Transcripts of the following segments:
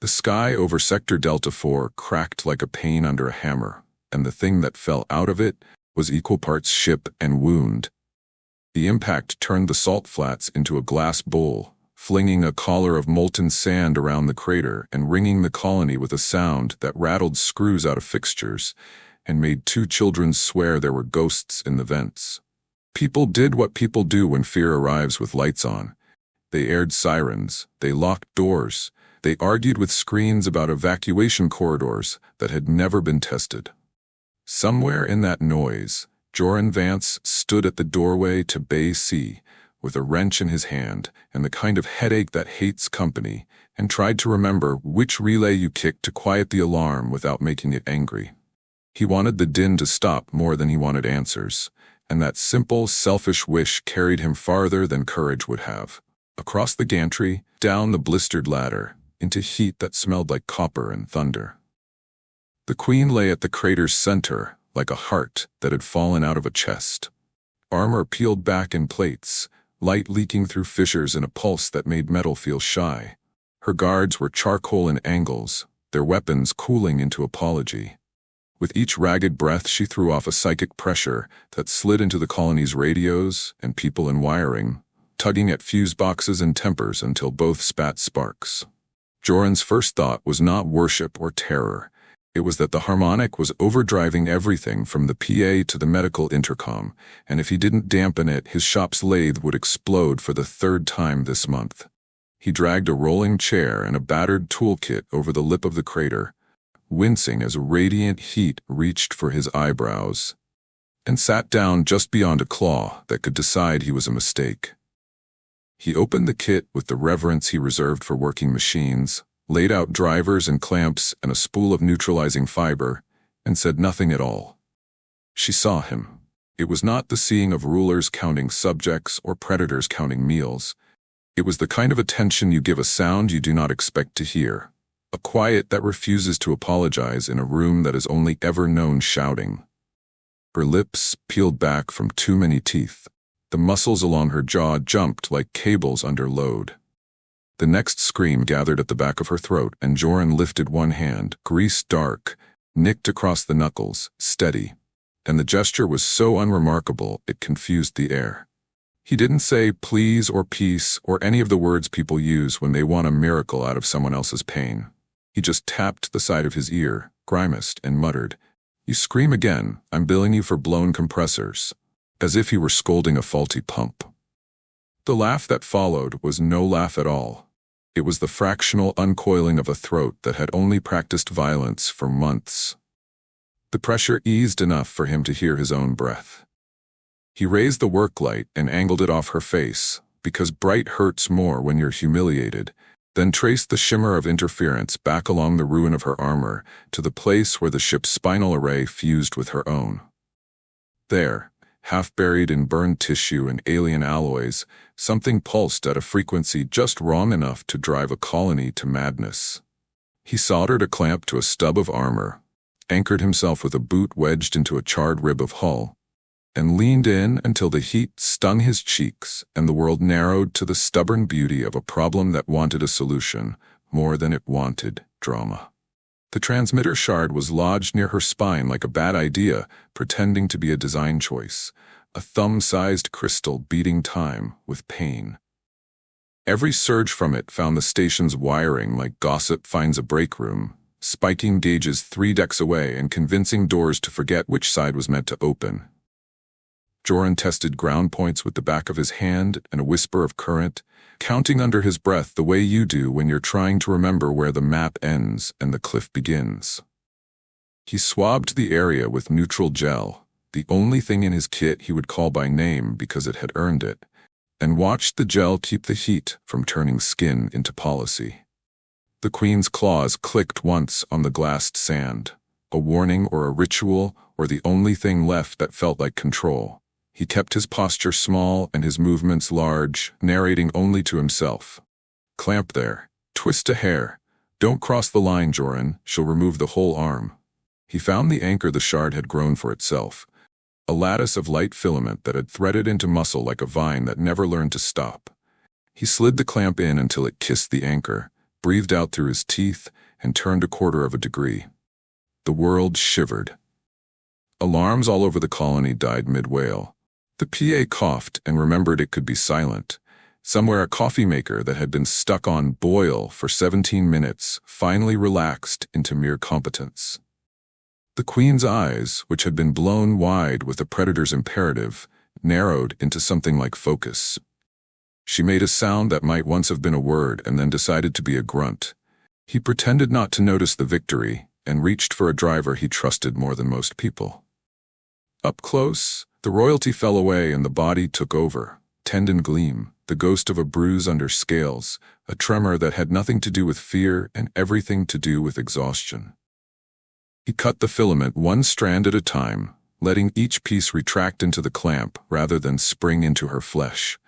The sky over Sector Delta 4 cracked like a pane under a hammer, and the thing that fell out of it was equal parts ship and wound. The impact turned the salt flats into a glass bowl, flinging a collar of molten sand around the crater and ringing the colony with a sound that rattled screws out of fixtures and made two children swear there were ghosts in the vents. People did what people do when fear arrives with lights on. They aired sirens, they locked doors, they argued with screens about evacuation corridors that had never been tested. Somewhere in that noise, Joran Vance stood at the doorway to Bay C, with a wrench in his hand and the kind of headache that hates company, and tried to remember which relay you kicked to quiet the alarm without making it angry. He wanted the din to stop more than he wanted answers, and that simple, selfish wish carried him farther than courage would have. Across the gantry, down the blistered ladder, into heat that smelled like copper and thunder. The Queen lay at the crater's center, like a heart that had fallen out of a chest. Armor peeled back in plates, light leaking through fissures in a pulse that made metal feel shy. Her guards were charcoal in angles, their weapons cooling into apology. With each ragged breath she threw off a psychic pressure that slid into the colony's radios and people and wiring, tugging at fuse boxes and tempers until both spat sparks. Joran's first thought was not worship or terror. It was that the harmonic was overdriving everything from the PA to the medical intercom, and if he didn't dampen it, his shop's lathe would explode for the third time this month. He dragged a rolling chair and a battered toolkit over the lip of the crater, wincing as radiant heat reached for his eyebrows, and sat down just beyond a claw that could decide he was a mistake. He opened the kit with the reverence he reserved for working machines, laid out drivers and clamps and a spool of neutralizing fiber, and said nothing at all. She saw him. It was not the seeing of rulers counting subjects or predators counting meals. It was the kind of attention you give a sound you do not expect to hear, a quiet that refuses to apologize in a room that has only ever known shouting. Her lips peeled back from too many teeth. The muscles along her jaw jumped like cables under load. The next scream gathered at the back of her throat, and Joran lifted one hand, grease dark, nicked across the knuckles, steady. And the gesture was so unremarkable it confused the air. He didn't say please or peace or any of the words people use when they want a miracle out of someone else's pain. He just tapped the side of his ear, grimaced, and muttered, "You scream again, I'm billing you for blown compressors," as if he were scolding a faulty pump. The laugh that followed was no laugh at all. It was the fractional uncoiling of a throat that had only practiced violence for months. The pressure eased enough for him to hear his own breath. He raised the work light and angled it off her face, because bright hurts more when you're humiliated, then traced the shimmer of interference back along the ruin of her armor to the place where the ship's spinal array fused with her own. There, half buried in burned tissue and alien alloys, something pulsed at a frequency just wrong enough to drive a colony to madness. He soldered a clamp to a stub of armor, anchored himself with a boot wedged into a charred rib of hull, and leaned in until the heat stung his cheeks and the world narrowed to the stubborn beauty of a problem that wanted a solution more than it wanted drama. The transmitter shard was lodged near her spine like a bad idea, pretending to be a design choice, a thumb-sized crystal beating time with pain. Every surge from it found the station's wiring like gossip finds a break room, spiking gauges 3 decks away and convincing doors to forget which side was meant to open. Joran tested ground points with the back of his hand and a whisper of current, counting under his breath the way you do when you're trying to remember where the map ends and the cliff begins. He swabbed the area with neutral gel, the only thing in his kit he would call by name because it had earned it, and watched the gel keep the heat from turning skin into policy. The Queen's claws clicked once on the glassed sand, a warning or a ritual or the only thing left that felt like control. He kept his posture small and his movements large, narrating only to himself. "Clamp there. Twist a hair. Don't cross the line, Joran. She'll remove the whole arm." He found the anchor the shard had grown for itself, a lattice of light filament that had threaded into muscle like a vine that never learned to stop. He slid the clamp in until it kissed the anchor, breathed out through his teeth, and turned a quarter of a degree. The world shivered. Alarms all over the colony died mid-wail. The PA coughed and remembered it could be silent. Somewhere a coffee maker that had been stuck on boil for 17 minutes finally relaxed into mere competence. The Queen's eyes, which had been blown wide with the Predator's imperative, narrowed into something like focus. She made a sound that might once have been a word and then decided to be a grunt. He pretended not to notice the victory and reached for a driver he trusted more than most people. Up close, the royalty fell away and the body took over. Tendon gleam, the ghost of a bruise under scales, a tremor that had nothing to do with fear and everything to do with exhaustion. He cut the filament one strand at a time, letting each piece retract into the clamp rather than spring into her flesh,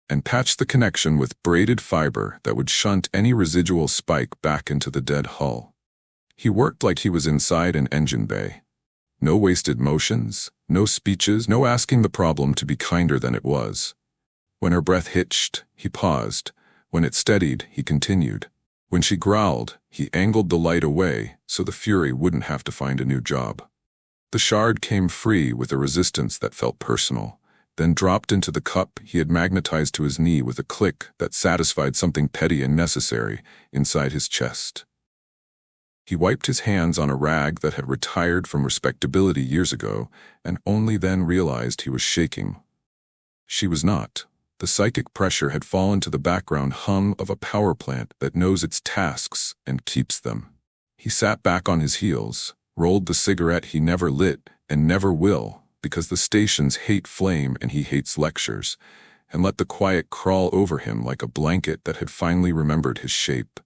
and patched the connection with braided fiber that would shunt any residual spike back into the dead hull. He worked like he was inside an engine bay. No wasted motions, no speeches, no asking the problem to be kinder than it was. When her breath hitched, he paused. When it steadied, he continued. When she growled, he angled the light away so the fury wouldn't have to find a new job. The shard came free with a resistance that felt personal, then dropped into the cup he had magnetized to his knee with a click that satisfied something petty and necessary inside his chest. He wiped his hands on a rag that had retired from respectability years ago, and only then realized he was shaking. She was not. The psychic pressure had fallen to the background hum of a power plant that knows its tasks and keeps them. He sat back on his heels, rolled the cigarette he never lit and never will, because the stations hate flame and he hates lectures, and let the quiet crawl over him like a blanket that had finally remembered his shape.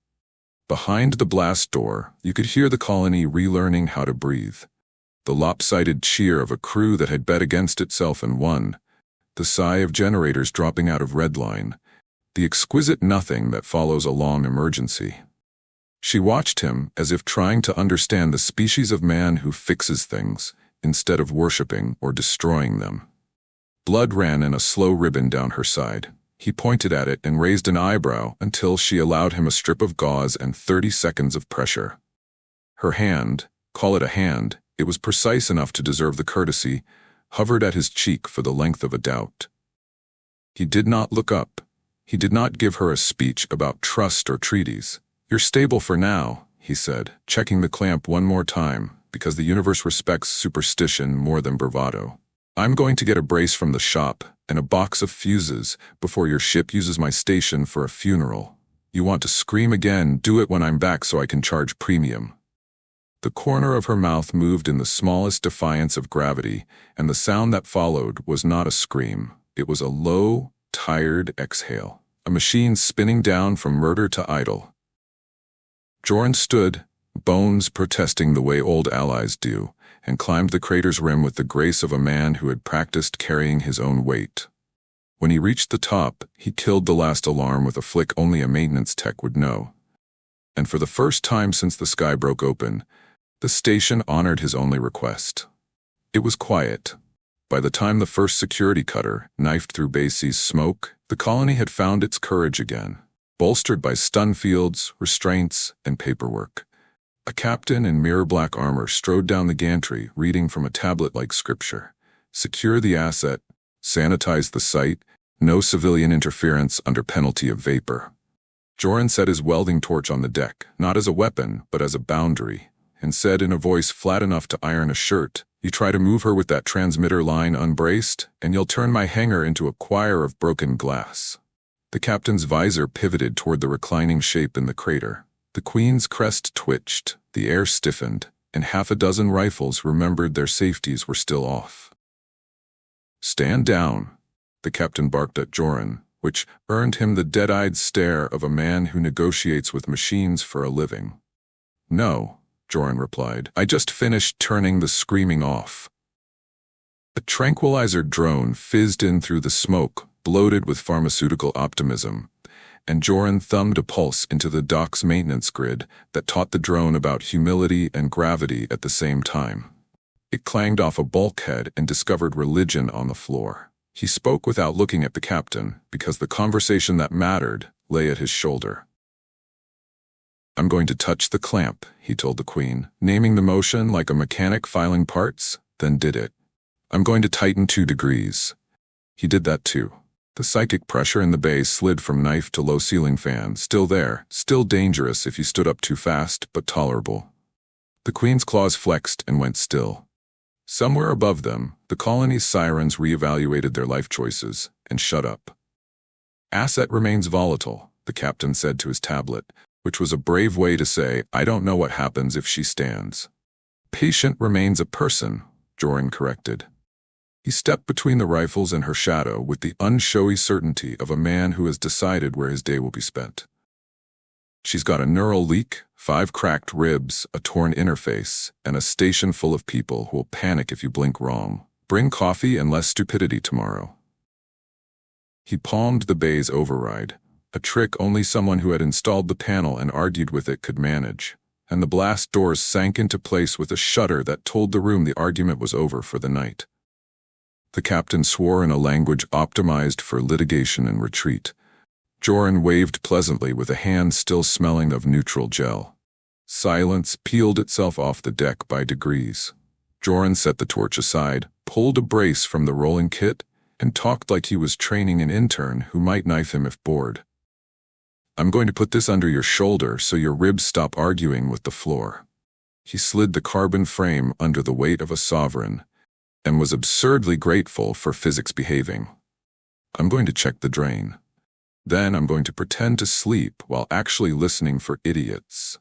Behind the blast door, you could hear the colony relearning how to breathe. The lopsided cheer of a crew that had bet against itself and won. The sigh of generators dropping out of redline. The exquisite nothing that follows a long emergency. She watched him as if trying to understand the species of man who fixes things instead of worshipping or destroying them. Blood ran in a slow ribbon down her side. He pointed at it and raised an eyebrow until she allowed him a strip of gauze and 30 seconds of pressure. Her hand, call it a hand, it was precise enough to deserve the courtesy, hovered at his cheek for the length of a doubt. He did not look up. He did not give her a speech about trust or treaties. "You're stable for now," he said, checking the clamp one more time, because the universe respects superstition more than bravado. "I'm going to get a brace from the shop and a box of fuses before your ship uses my station for a funeral. You want to scream again, do it when I'm back so I can charge premium." The corner of her mouth moved in the smallest defiance of gravity, and the sound that followed was not a scream. It was a low, tired exhale, a machine spinning down from murder to idle. Joran stood, bones protesting the way old allies do, and climbed the crater's rim with the grace of a man who had practiced carrying his own weight. When he reached the top, he killed the last alarm with a flick only a maintenance tech would know. And for the first time since the sky broke open, the station honored his only request. It was quiet. By the time the first security cutter knifed through Basie's smoke, the colony had found its courage again, bolstered by stun fields, restraints, and paperwork. A captain in mirror-black armor strode down the gantry, reading from a tablet like scripture. Secure the asset, sanitize the site, no civilian interference under penalty of vapor. Joran set his welding torch on the deck, not as a weapon, but as a boundary, and said in a voice flat enough to iron a shirt, "You try to move her with that transmitter line unbraced, and you'll turn my hangar into a choir of broken glass." The captain's visor pivoted toward the reclining shape in the crater. The Queen's crest twitched, the air stiffened, and half a dozen rifles remembered their safeties were still off. "Stand down," the captain barked at Joran, which earned him the dead-eyed stare of a man who negotiates with machines for a living. "No," Joran replied. "I just finished turning the screaming off." A tranquilizer drone fizzed in through the smoke, bloated with pharmaceutical optimism, and Joran thumbed a pulse into the dock's maintenance grid that taught the drone about humility and gravity at the same time. It clanged off a bulkhead and discovered religion on the floor. He spoke without looking at the captain, because the conversation that mattered lay at his shoulder. I'm going to touch the clamp, he told the Queen, naming the motion like a mechanic filing parts, then did it. I'm going to tighten 2 degrees. He did that too. The psychic pressure in the bay slid from knife to low ceiling fan, still there, still dangerous if you stood up too fast, but tolerable. The Queen's claws flexed and went still. Somewhere above them, the colony's sirens reevaluated their life choices and shut up. Asset remains volatile, the captain said to his tablet, which was a brave way to say, I don't know what happens if she stands. Patient remains a person, Joran corrected. He stepped between the rifles and her shadow with the unshowy certainty of a man who has decided where his day will be spent. She's got a neural leak, 5 cracked ribs, a torn interface, and a station full of people who will panic if you blink wrong. Bring coffee and less stupidity tomorrow. He palmed the bay's override, a trick only someone who had installed the panel and argued with it could manage, and the blast doors sank into place with a shudder that told the room the argument was over for the night. The captain swore in a language optimized for litigation and retreat. Joran waved pleasantly with a hand still smelling of neutral gel. Silence peeled itself off the deck by degrees. Joran set the torch aside, pulled a brace from the rolling kit, and talked like he was training an intern who might knife him if bored. I'm going to put this under your shoulder so your ribs stop arguing with the floor. He slid the carbon frame under the weight of a sovereign, and was absurdly grateful for physics behaving. I'm going to check the drain. Then I'm going to pretend to sleep while actually listening for idiots.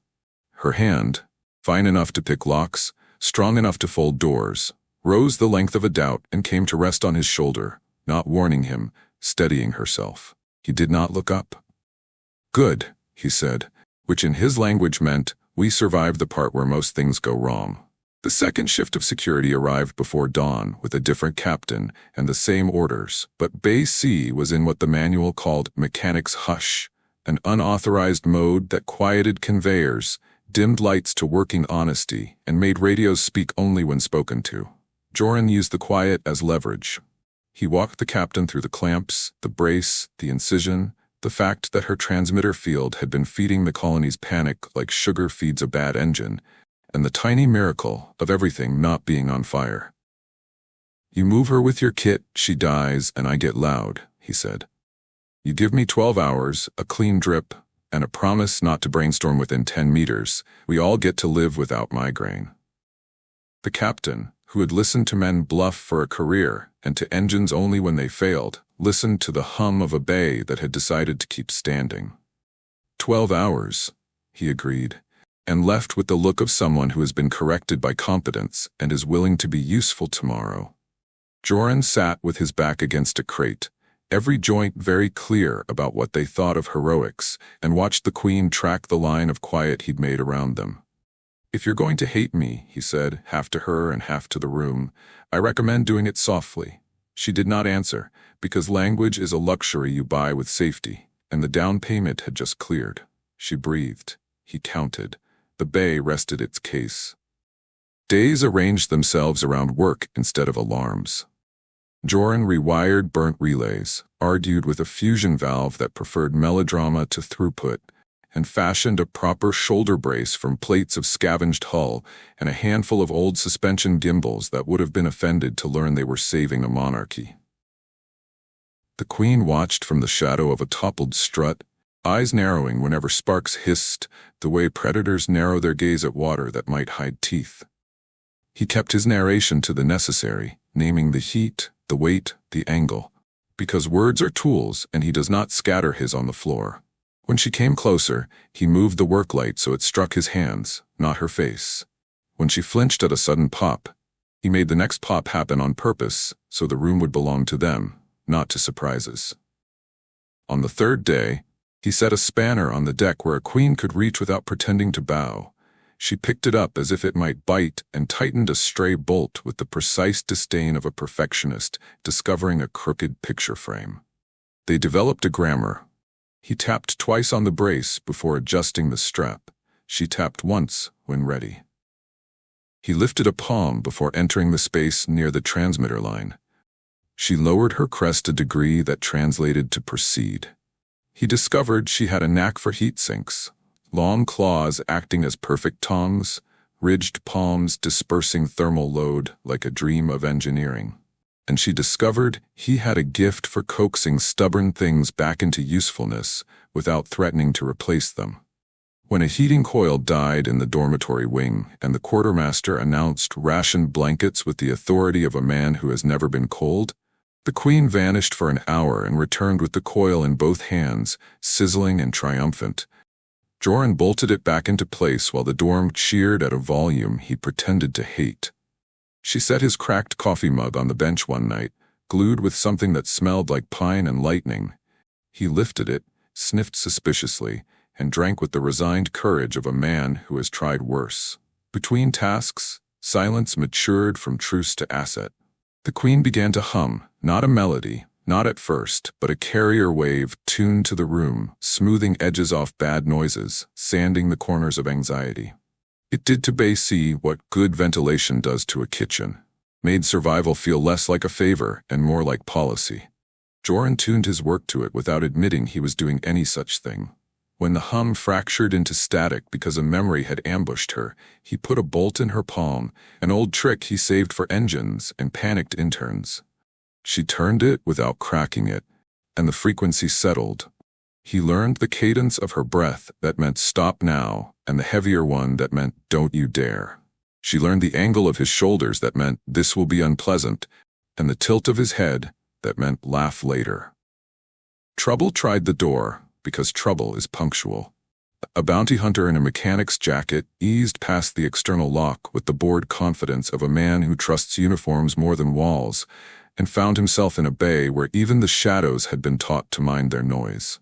Her hand, fine enough to pick locks, strong enough to fold doors, rose the length of a doubt and came to rest on his shoulder, not warning him, steadying herself. He did not look up. Good, he said, which in his language meant, we survived the part where most things go wrong. The second shift of security arrived before dawn with a different captain and the same orders, but Bay C was in what the manual called mechanic's hush, an unauthorized mode that quieted conveyors, dimmed lights to working honesty, and made radios speak only when spoken to. Joran used the quiet as leverage. He walked the captain through the clamps, the brace, the incision, the fact that her transmitter field had been feeding the colony's panic like sugar feeds a bad engine, and the tiny miracle of everything not being on fire. You move her with your kit, she dies, and I get loud, he said. You give me 12 hours, a clean drip, and a promise not to brainstorm within 10 meters, we all get to live without migraine. The captain, who had listened to men bluff for a career and to engines only when they failed, listened to the hum of a bay that had decided to keep standing. 12 hours, he agreed, and left with the look of someone who has been corrected by competence and is willing to be useful tomorrow. Joran sat with his back against a crate, every joint very clear about what they thought of heroics, and watched the Queen track the line of quiet he'd made around them. If you're going to hate me, he said, half to her and half to the room, I recommend doing it softly. She did not answer, because language is a luxury you buy with safety, and the down payment had just cleared. She breathed. He counted. The bay rested its case. Days arranged themselves around work instead of alarms. Joran rewired burnt relays, argued with a fusion valve that preferred melodrama to throughput, and fashioned a proper shoulder brace from plates of scavenged hull and a handful of old suspension gimbals that would have been offended to learn they were saving a monarchy. The Queen watched from the shadow of a toppled strut, eyes narrowing whenever sparks hissed, the way predators narrow their gaze at water that might hide teeth. He kept his narration to the necessary, naming the heat, the weight, the angle, because words are tools and he does not scatter his on the floor. When she came closer, he moved the work light so it struck his hands, not her face. When she flinched at a sudden pop, he made the next pop happen on purpose so the room would belong to them, not to surprises. On the third day, he set a spanner on the deck where a queen could reach without pretending to bow. She picked it up as if it might bite and tightened a stray bolt with the precise disdain of a perfectionist discovering a crooked picture frame. They developed a grammar. He tapped twice on the brace before adjusting the strap. She tapped once when ready. He lifted a palm before entering the space near the transmitter line. She lowered her crest a degree that translated to proceed. He discovered she had a knack for heat sinks, long claws acting as perfect tongs, ridged palms dispersing thermal load like a dream of engineering. And she discovered he had a gift for coaxing stubborn things back into usefulness without threatening to replace them. When a heating coil died in the dormitory wing and the quartermaster announced rationed blankets with the authority of a man who has never been cold, the queen vanished for an hour and returned with the coil in both hands, sizzling and triumphant. Joran bolted it back into place while the dorm cheered at a volume he pretended to hate. She set his cracked coffee mug on the bench one night, glued with something that smelled like pine and lightning. He lifted it, sniffed suspiciously, and drank with the resigned courage of a man who has tried worse. Between tasks, silence matured from truce to asset. The queen began to hum, not a melody, not at first, but a carrier wave tuned to the room, smoothing edges off bad noises, sanding the corners of anxiety. It did to Basie what good ventilation does to a kitchen, made survival feel less like a favor and more like policy. Joran tuned his work to it without admitting he was doing any such thing. When the hum fractured into static because a memory had ambushed her, he put a bolt in her palm, an old trick he saved for engines and panicked interns. She turned it without cracking it, and the frequency settled. He learned the cadence of her breath that meant stop now, and the heavier one that meant don't you dare. She learned the angle of his shoulders that meant this will be unpleasant, and the tilt of his head that meant laugh later. Trouble tried the door, because trouble is punctual. A bounty hunter in a mechanic's jacket eased past the external lock with the bored confidence of a man who trusts uniforms more than walls, and found himself in a bay where even the shadows had been taught to mind their noise.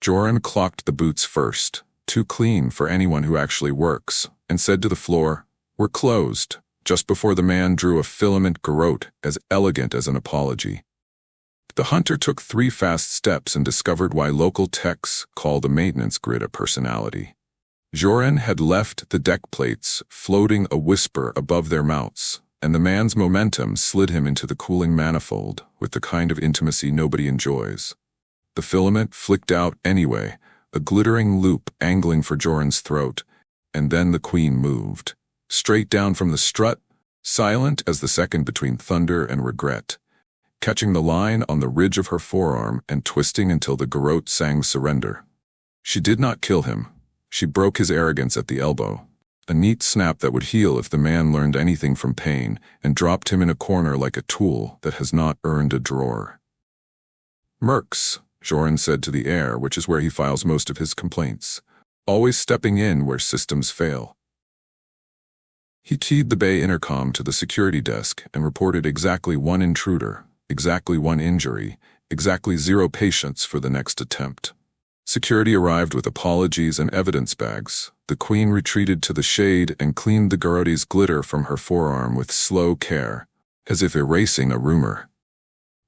Joran clocked the boots first, too clean for anyone who actually works, and said to the floor, "We're closed," just before the man drew a filament garrote as elegant as an apology. The hunter took 3 fast steps and discovered why local techs call the maintenance grid a personality. Joran had left the deck plates floating a whisper above their mouths, and the man's momentum slid him into the cooling manifold with the kind of intimacy nobody enjoys. The filament flicked out anyway, a glittering loop angling for Joran's throat, and then the queen moved. Straight down from the strut, silent as the second between thunder and regret, catching the line on the ridge of her forearm and twisting until the garrote sang surrender. She did not kill him. She broke his arrogance at the elbow. A neat snap that would heal if the man learned anything from pain, and dropped him in a corner like a tool that has not earned a drawer. "Mercs," Joran said to the air, which is where he files most of his complaints, always stepping in where systems fail. He keyed the bay intercom to the security desk and reported exactly 1 intruder, exactly 1 injury, exactly 0 patients for the next attempt. Security arrived with apologies and evidence bags. The queen retreated to the shade and cleaned the garrote's glitter from her forearm with slow care, as if erasing a rumor.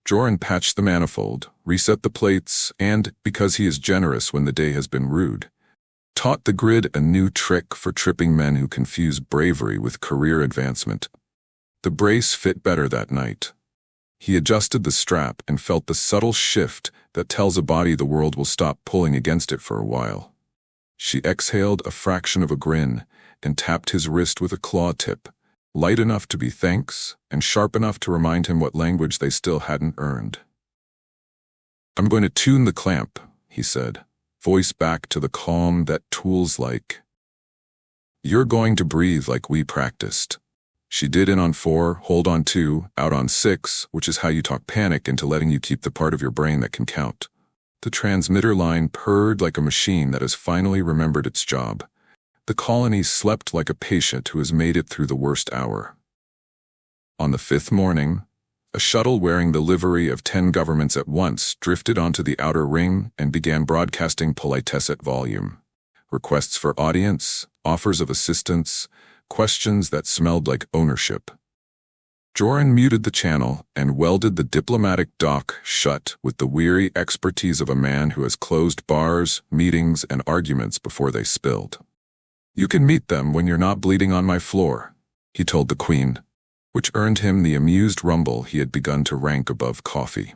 Joran patched the manifold, reset the plates, and, because he is generous when the day has been rude, taught the grid a new trick for tripping men who confuse bravery with career advancement. The brace fit better that night. He adjusted the strap and felt the subtle shift that tells a body the world will stop pulling against it for a while. She exhaled a fraction of a grin and tapped his wrist with a claw tip, light enough to be thanks and sharp enough to remind him what language they still hadn't earned. "I'm going to tune the clamp," he said, voice back to the calm that tools like. "You're going to breathe like we practiced." She did in on 4, hold on 2, out on 6, which is how you talk panic into letting you keep the part of your brain that can count. The transmitter line purred like a machine that has finally remembered its job. The colony slept like a patient who has made it through the worst hour. On the 5th morning, a shuttle wearing the livery of 10 governments at once drifted onto the outer ring and began broadcasting politesse at volume. Requests for audience, offers of assistance, questions that smelled like ownership. Joran muted the channel and welded the diplomatic dock shut with the weary expertise of a man who has closed bars, meetings, and arguments before they spilled. "You can meet them when you're not bleeding on my floor," he told the queen, which earned him the amused rumble he had begun to rank above coffee.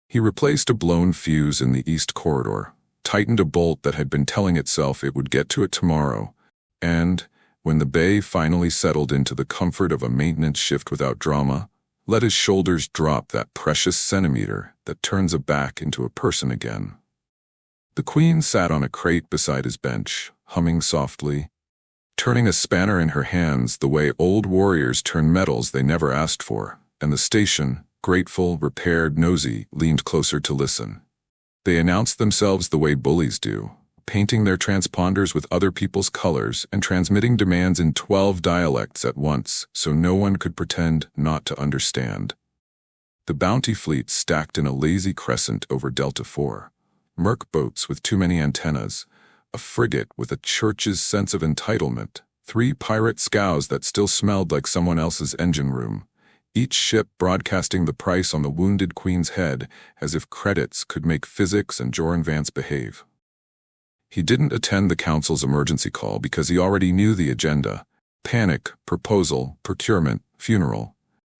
He replaced a blown fuse in the east corridor, tightened a bolt that had been telling itself it would get to it tomorrow, and, when the bay finally settled into the comfort of a maintenance shift without drama, let his shoulders drop that precious centimeter that turns a back into a person again. The Queen sat on a crate beside his bench, humming softly, turning a spanner in her hands the way old warriors turn metals they never asked for, and the station, grateful, repaired, nosy, leaned closer to listen. They announced themselves the way bullies do, painting their transponders with other people's colors and transmitting demands in 12 dialects at once so no one could pretend not to understand. The bounty fleet stacked in a lazy crescent over Delta 4, merc boats with too many antennas, a frigate with a church's sense of entitlement, 3 pirate scows that still smelled like someone else's engine room, each ship broadcasting the price on the wounded Queen's head as if credits could make physics and Joran Vance behave. He didn't attend the council's emergency call because he already knew the agenda: panic, proposal, procurement, funeral.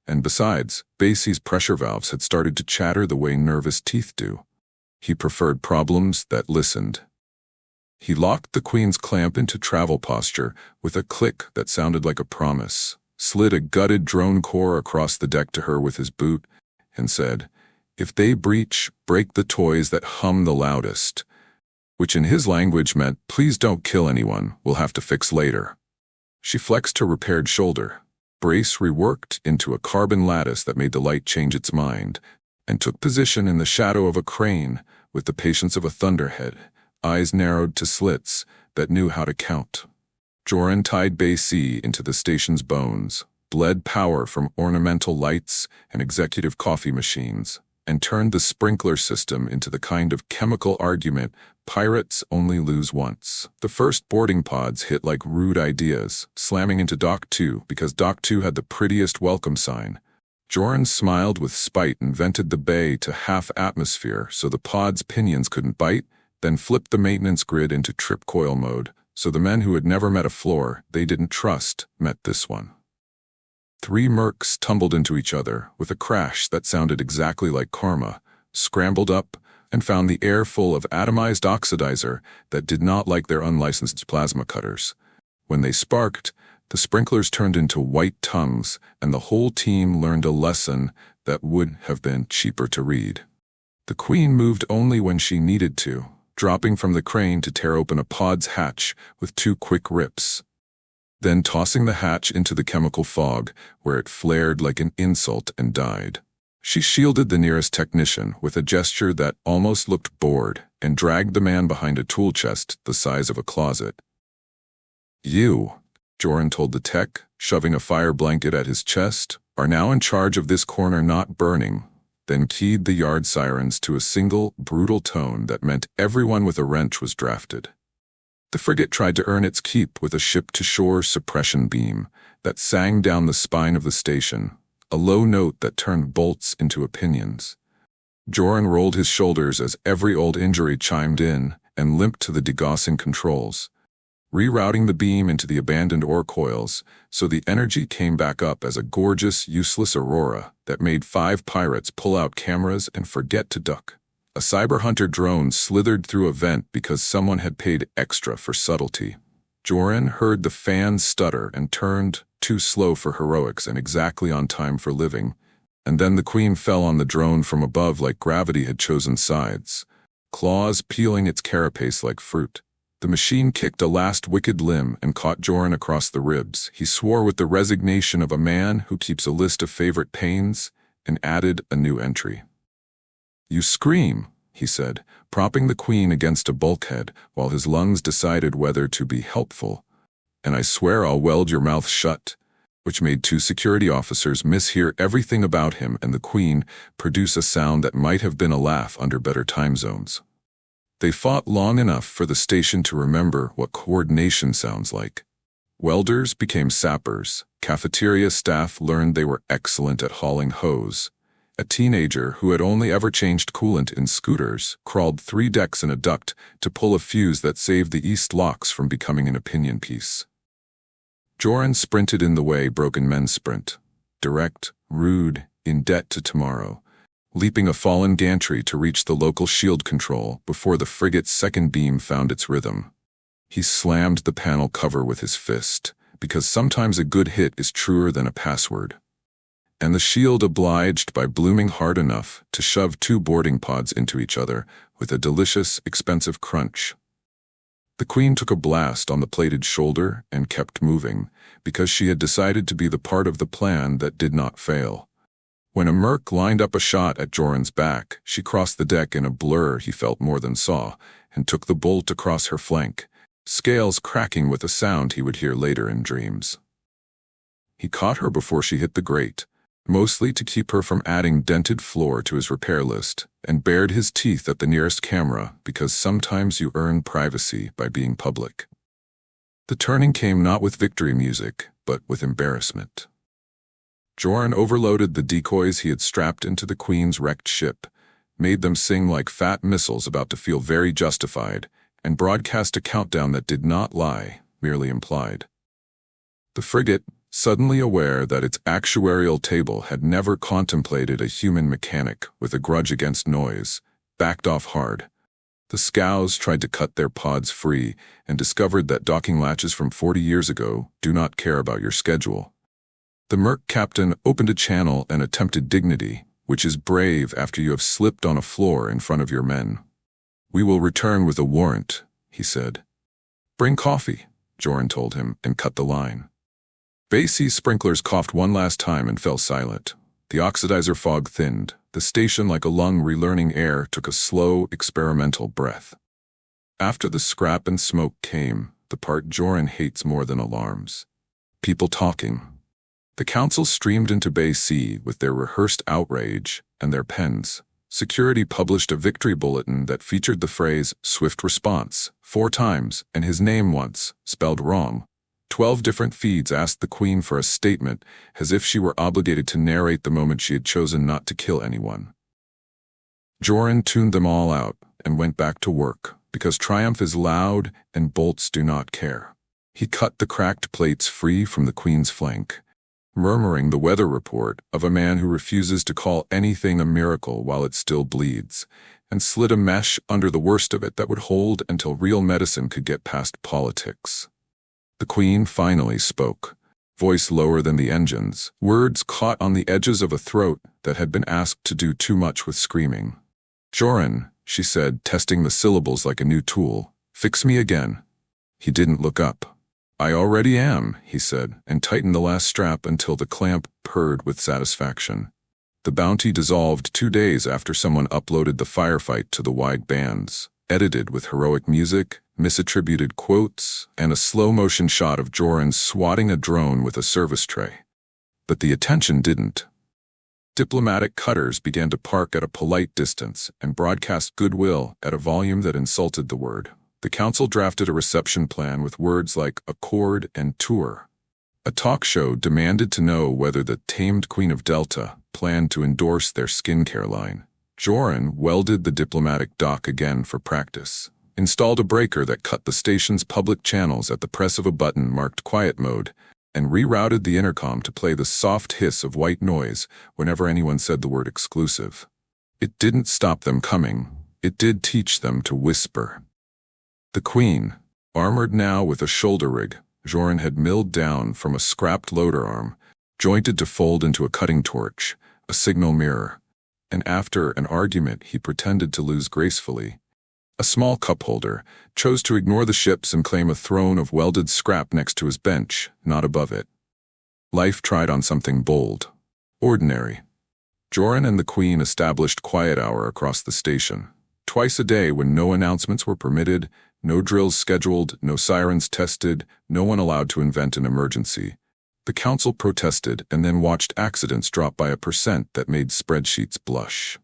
And besides, Basie's pressure valves had started to chatter the way nervous teeth do. He preferred problems that listened. He locked the Queen's clamp into travel posture with a click that sounded like a promise, slid a gutted drone core across the deck to her with his boot, and said, "If they breach, break the toys that hum the loudest," which in his language meant, "Please don't kill anyone, we'll have to fix later." She flexed her repaired shoulder, brace reworked into a carbon lattice that made the light change its mind, and took position in the shadow of a crane with the patience of a thunderhead, eyes narrowed to slits that knew how to count. Joran tied Basie into the station's bones, bled power from ornamental lights and executive coffee machines, and turned the sprinkler system into the kind of chemical argument pirates only lose once. The first boarding pods hit like rude ideas, slamming into Dock 2 because Dock 2 had the prettiest welcome sign. Joran smiled with spite and vented the bay to half atmosphere so the pod's pinions couldn't bite, then flipped the maintenance grid into trip coil mode, so the men who had never met a floor they didn't trust met this one. 3 mercs tumbled into each other with a crash that sounded exactly like karma, scrambled up, and found the air full of atomized oxidizer that did not like their unlicensed plasma cutters. When they sparked, the sprinklers turned into white tongues, and the whole team learned a lesson that would have been cheaper to read. The Queen moved only when she needed to, dropping from the crane to tear open a pod's hatch with 2 quick rips, then tossing the hatch into the chemical fog, where it flared like an insult and died. She shielded the nearest technician with a gesture that almost looked bored and dragged the man behind a tool chest the size of a closet. "You," Joran told the tech, shoving a fire blanket at his chest, "are now in charge of this corner not burning," then keyed the yard sirens to a single, brutal tone that meant everyone with a wrench was drafted. The frigate tried to earn its keep with a ship-to-shore suppression beam that sang down the spine of the station, a low note that turned bolts into opinions. Joran rolled his shoulders as every old injury chimed in and limped to the degaussing controls, rerouting the beam into the abandoned ore coils so the energy came back up as a gorgeous, useless aurora that made 5 pirates pull out cameras and forget to duck. A cyber hunter drone slithered through a vent because someone had paid extra for subtlety. Joran heard the fan stutter and turned, too slow for heroics and exactly on time for living, and then the Queen fell on the drone from above like gravity had chosen sides, claws peeling its carapace like fruit. The machine kicked a last wicked limb and caught Joran across the ribs. He swore with the resignation of a man who keeps a list of favorite pains and added a new entry. "You scream," he said, propping the Queen against a bulkhead while his lungs decided whether to be helpful. "And I swear I'll weld your mouth shut," which made 2 security officers mishear everything about him and the Queen produce a sound that might have been a laugh under better time zones. They fought long enough for the station to remember what coordination sounds like. Welders became sappers, cafeteria staff learned they were excellent at hauling hose. A teenager who had only ever changed coolant in scooters crawled 3 decks in a duct to pull a fuse that saved the east locks from becoming an opinion piece. Joran sprinted in the way broken men sprint, direct, rude, in debt to tomorrow, leaping a fallen gantry to reach the local shield control before the frigate's second beam found its rhythm. He slammed the panel cover with his fist, because sometimes a good hit is truer than a password. And the shield obliged by blooming hard enough to shove two boarding pods into each other with a delicious, expensive crunch. The Queen took a blast on the plated shoulder and kept moving, because she had decided to be the part of the plan that did not fail. When a merc lined up a shot at Joran's back, she crossed the deck in a blur he felt more than saw, and took the bolt across her flank, scales cracking with a sound he would hear later in dreams. He caught her before she hit the grate, mostly to keep her from adding dented floor to his repair list, and bared his teeth at the nearest camera because sometimes you earn privacy by being public. The turning came not with victory music, but with embarrassment. Joran overloaded the decoys he had strapped into the Queen's wrecked ship, made them sing like fat missiles about to feel very justified, and broadcast a countdown that did not lie, merely implied. The frigate, suddenly aware that its actuarial table had never contemplated a human mechanic with a grudge against noise, backed off hard. The scows tried to cut their pods free and discovered that docking latches from 40 years ago do not care about your schedule. The merc captain opened a channel and attempted dignity, which is brave after you have slipped on a floor in front of your men. "We will return with a warrant," he said. "Bring coffee," Joran told him, and cut the line. Basie sprinklers coughed one last time and fell silent. The oxidizer fog thinned. The station, like a lung relearning air, took a slow, experimental breath. After the scrap and smoke came the part Joran hates more than alarms. People talking. The council streamed into Bay C with their rehearsed outrage and their pens. Security published a victory bulletin that featured the phrase "swift response" 4 times and his name once, spelled wrong. 12 different feeds asked the Queen for a statement, as if she were obligated to narrate the moment she had chosen not to kill anyone. Joran tuned them all out and went back to work, because triumph is loud and bolts do not care. He cut the cracked plates free from the Queen's flank, murmuring the weather report of a man who refuses to call anything a miracle while it still bleeds, and slid a mesh under the worst of it that would hold until real medicine could get past politics. The Queen finally spoke, voice lower than the engines, words caught on the edges of a throat that had been asked to do too much with screaming. "Joran," she said, testing the syllables like a new tool, "fix me again." He didn't look up. "I already am," he said, and tightened the last strap until the clamp purred with satisfaction. The bounty dissolved 2 days after someone uploaded the firefight to the wide bands, edited with heroic music, misattributed quotes, and a slow-motion shot of Joran swatting a drone with a service tray. But the attention didn't. Diplomatic cutters began to park at a polite distance and broadcast goodwill at a volume that insulted the word. The council drafted a reception plan with words like accord and tour. A talk show demanded to know whether the tamed Queen of Delta planned to endorse their skincare line. Joran welded the diplomatic dock again for practice, installed a breaker that cut the station's public channels at the press of a button marked quiet mode, and rerouted the intercom to play the soft hiss of white noise whenever anyone said the word exclusive. It didn't stop them coming. It did teach them to whisper. The Queen, armored now with a shoulder rig Joran had milled down from a scrapped loader arm, jointed to fold into a cutting torch, a signal mirror, and after an argument he pretended to lose gracefully, a small cup holder, chose to ignore the ships and claim a throne of welded scrap next to his bench, not above it. Life tried on something bold, ordinary. Joran and the Queen established quiet hour across the station, twice a day when no announcements were permitted, no drills scheduled, no sirens tested, no one allowed to invent an emergency. The council protested and then watched accidents drop by 1% that made spreadsheets blush.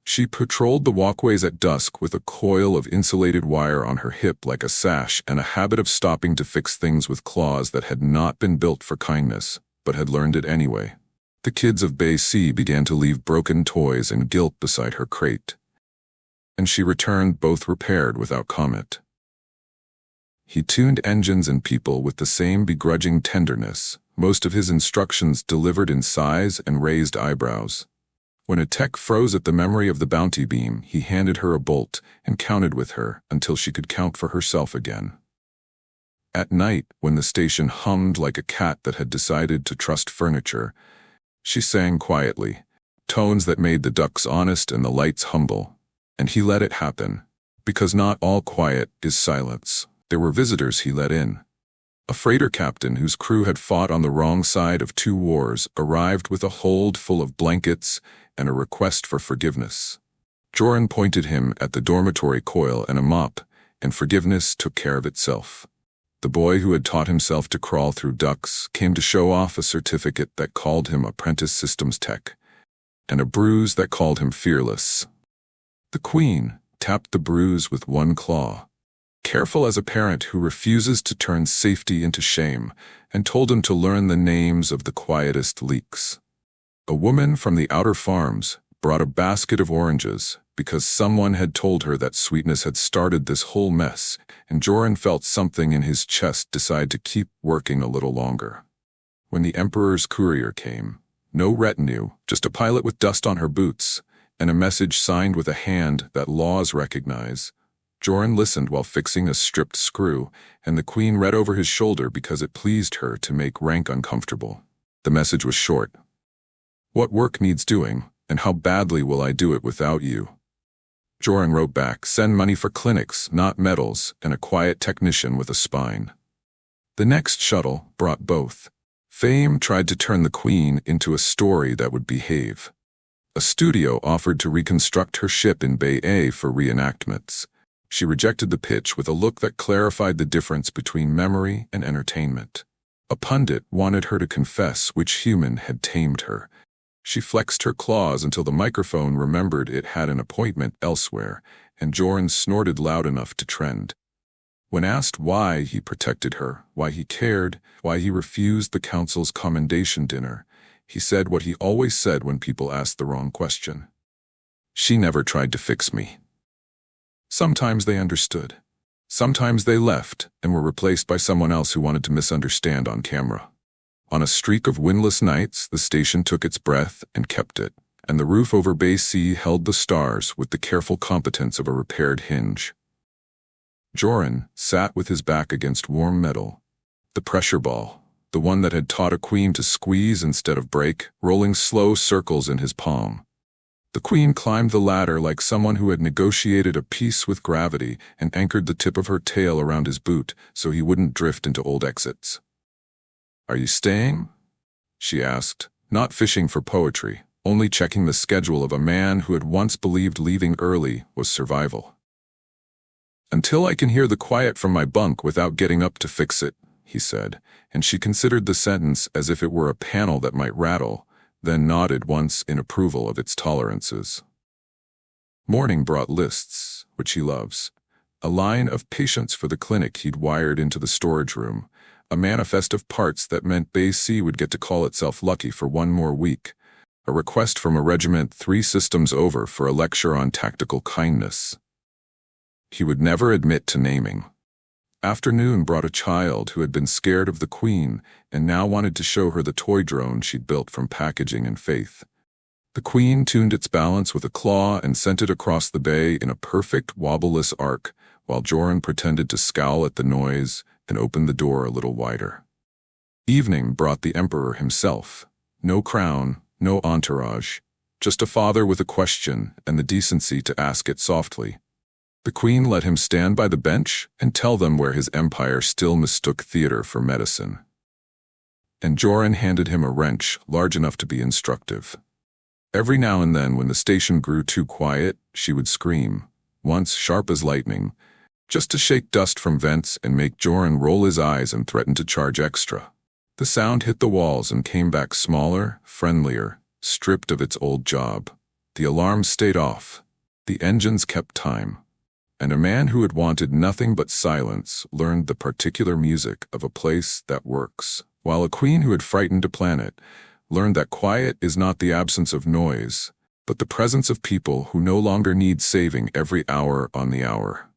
She patrolled the walkways at dusk with a coil of insulated wire on her hip like a sash and a habit of stopping to fix things with claws that had not been built for kindness, but had learned it anyway. The kids of Bay C began to leave broken toys and guilt beside her crate, and she returned both repaired without comment. He tuned engines and people with the same begrudging tenderness, most of his instructions delivered in sighs and raised eyebrows. When a tech froze at the memory of the bounty beam, he handed her a bolt and counted with her until she could count for herself again. At night, when the station hummed like a cat that had decided to trust furniture, she sang quietly, tones that made the ducks honest and the lights humble. And he let it happen, because not all quiet is silence. There were visitors he let in. A freighter captain whose crew had fought on the wrong side of 2 wars arrived with a hold full of blankets and a request for forgiveness. Joran pointed him at the dormitory coil and a mop, and forgiveness took care of itself. The boy who had taught himself to crawl through ducts came to show off a certificate that called him apprentice systems tech, and a bruise that called him fearless. The Queen tapped the bruise with one claw, careful as a parent who refuses to turn safety into shame, and told him to learn the names of the quietest leaks. A woman from the outer farms brought a basket of oranges because someone had told her that sweetness had started this whole mess, and Joran felt something in his chest decide to keep working a little longer. When the Emperor's courier came, no retinue, just a pilot with dust on her boots, and a message signed with a hand that laws recognize, Joran listened while fixing a stripped screw, and the Queen read over his shoulder because it pleased her to make rank uncomfortable. The message was short. "What work needs doing, and how badly will I do it without you?" Joran wrote back, "Send money for clinics, not medals, and a quiet technician with a spine." The next shuttle brought both. Fame tried to turn the Queen into a story that would behave. A studio offered to reconstruct her ship in Bay A for reenactments. She rejected the pitch with a look that clarified the difference between memory and entertainment. A pundit wanted her to confess which human had tamed her. She flexed her claws until the microphone remembered it had an appointment elsewhere, and Joran snorted loud enough to trend. When asked why he protected her, why he cared, why he refused the council's commendation dinner, he said what he always said when people asked the wrong question. "She never tried to fix me." Sometimes they understood. Sometimes they left and were replaced by someone else who wanted to misunderstand on camera. On a streak of windless nights, the station took its breath and kept it, and the roof over Bay C held the stars with the careful competence of a repaired hinge. Joran sat with his back against warm metal. The pressure ball, the one that had taught a Queen to squeeze instead of break, rolling slow circles in his palm. The Queen climbed the ladder like someone who had negotiated a peace with gravity and anchored the tip of her tail around his boot so he wouldn't drift into old exits. "Are you staying?" she asked, not fishing for poetry, only checking the schedule of a man who had once believed leaving early was survival. "Until I can hear the quiet from my bunk without getting up to fix it," he said, and she considered the sentence as if it were a panel that might rattle, then nodded once in approval of its tolerances. Morning brought lists, which he loves. A line of patients for the clinic he'd wired into the storage room, a manifest of parts that meant Bay C would get to call itself lucky for one more week, a request from a regiment 3 systems over for a lecture on tactical kindness. He would never admit to naming. Afternoon brought a child who had been scared of the Queen and now wanted to show her the toy drone she'd built from packaging and faith. The Queen tuned its balance with a claw and sent it across the bay in a perfect wobbleless arc, while Joran pretended to scowl at the noise and opened the door a little wider. Evening brought the Emperor himself. No crown, no entourage, just a father with a question and the decency to ask it softly. The Queen let him stand by the bench and tell them where his empire still mistook theater for medicine. And Joran handed him a wrench large enough to be instructive. Every now and then, when the station grew too quiet, she would scream, once sharp as lightning, just to shake dust from vents and make Joran roll his eyes and threaten to charge extra. The sound hit the walls and came back smaller, friendlier, stripped of its old job. The alarms stayed off. The engines kept time. And a man who had wanted nothing but silence learned the particular music of a place that works, while a Queen who had frightened a planet learned that quiet is not the absence of noise, but the presence of people who no longer need saving every hour on the hour.